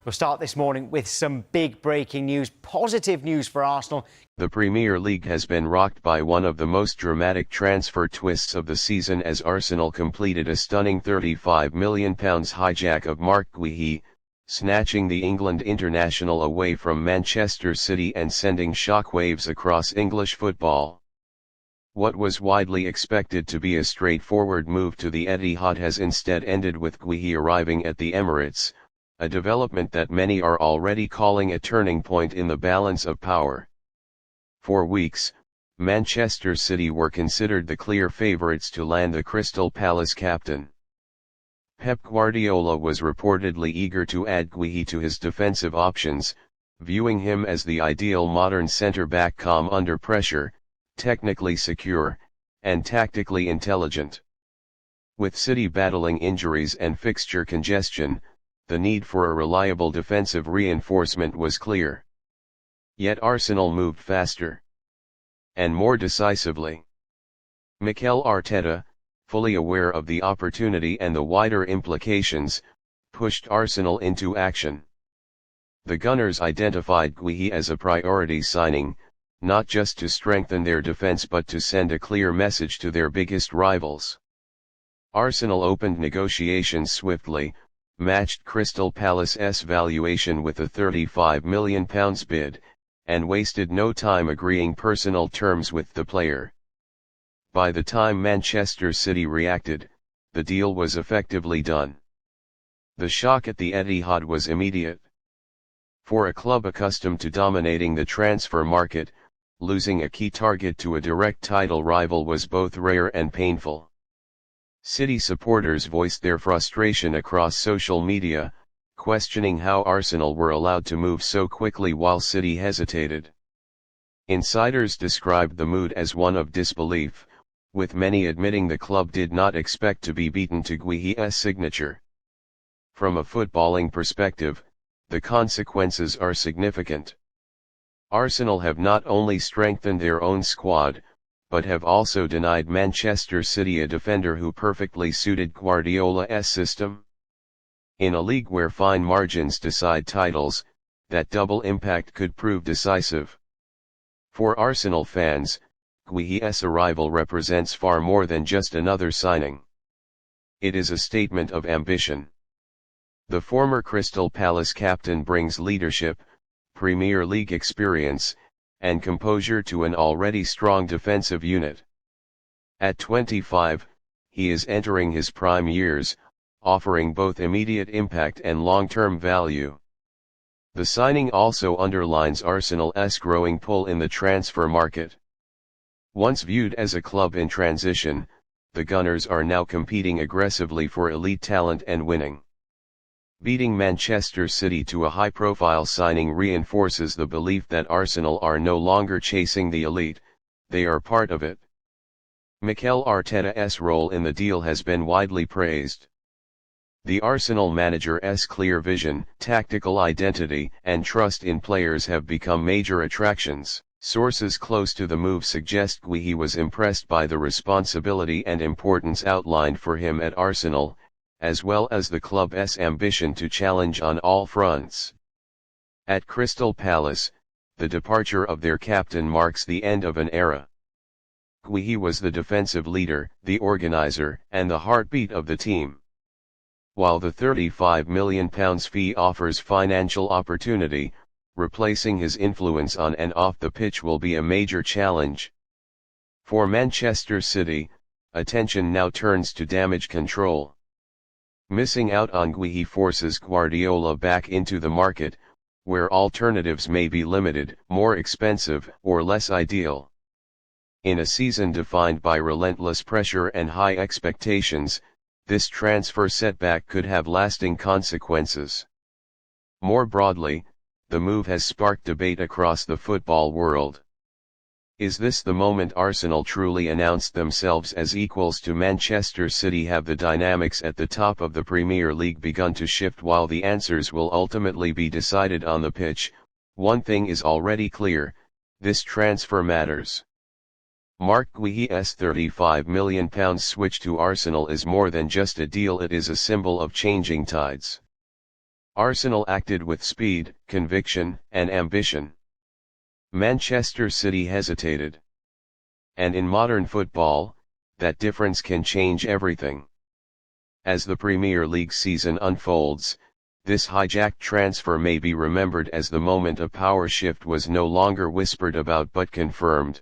We'll start this morning with some big breaking news, positive news for Arsenal. The Premier League has been rocked by one of the most dramatic transfer twists of the season as Arsenal completed a stunning £35 million hijack of Marc Guéhi, snatching the England international away from Manchester City and sending shockwaves across English football. What was widely expected to be a straightforward move to the Etihad has instead ended with Guéhi arriving at the Emirates, a development that many are already calling a turning point in the balance of power. For weeks, Manchester City were considered the clear favourites to land the Crystal Palace captain. Pep Guardiola was reportedly eager to add Guéhi to his defensive options, viewing him as the ideal modern centre-back, calm under pressure, technically secure, and tactically intelligent. With City battling injuries and fixture congestion, the need for a reliable defensive reinforcement was clear. Yet Arsenal moved faster and more decisively. Mikel Arteta, fully aware of the opportunity and the wider implications, pushed Arsenal into action. The Gunners identified Guéhi as a priority signing, not just to strengthen their defence but to send a clear message to their biggest rivals. Arsenal opened negotiations swiftly, matched Crystal Palace's valuation with a £35 million bid, and wasted no time agreeing personal terms with the player. By the time Manchester City reacted, the deal was effectively done. The shock at the Etihad was immediate. For a club accustomed to dominating the transfer market, losing a key target to a direct title rival was both rare and painful. City supporters voiced their frustration across social media, questioning how Arsenal were allowed to move so quickly while City hesitated. Insiders described the mood as one of disbelief, with many admitting the club did not expect to be beaten to Guéhi's signature. From a footballing perspective, the consequences are significant. Arsenal have not only strengthened their own squad, but have also denied Manchester City a defender who perfectly suited Guardiola's system. In a league where fine margins decide titles, that double impact could prove decisive. For Arsenal fans, Guéhi's arrival represents far more than just another signing. It is a statement of ambition. The former Crystal Palace captain brings leadership, Premier League experience, and composure to an already strong defensive unit. At 25, he is entering his prime years, offering both immediate impact and long-term value. The signing also underlines Arsenal's growing pull in the transfer market. Once viewed as a club in transition, the Gunners are now competing aggressively for elite talent and winning. Beating Manchester City to a high-profile signing reinforces the belief that Arsenal are no longer chasing the elite, they are part of it. Mikel Arteta's role in the deal has been widely praised. The Arsenal manager's clear vision, tactical identity, and trust in players have become major attractions. Sources close to the move suggest Guéhi was impressed by the responsibility and importance outlined for him at Arsenal, as well as the club's ambition to challenge on all fronts. At Crystal Palace, the departure of their captain marks the end of an era. Guéhi was the defensive leader, the organizer, and the heartbeat of the team. While the £35 million fee offers financial opportunity, replacing his influence on and off the pitch will be a major challenge. For Manchester City, attention now turns to damage control. Missing out on Guéhi forces Guardiola back into the market, where alternatives may be limited, more expensive, or less ideal. In a season defined by relentless pressure and high expectations, this transfer setback could have lasting consequences. More broadly, the move has sparked debate across the football world. Is this the moment Arsenal truly announced themselves as equals to Manchester City? Have the dynamics at the top of the Premier League begun to shift? While the answers will ultimately be decided on the pitch, one thing is already clear: this transfer matters. Marc Guéhi's £35 million switch to Arsenal is more than just a deal, it is a symbol of changing tides. Arsenal acted with speed, conviction, and ambition. Manchester City hesitated. And in modern football, that difference can change everything. As the Premier League season unfolds, this Hijack transfer may be remembered as the moment a power shift was no longer whispered about but confirmed.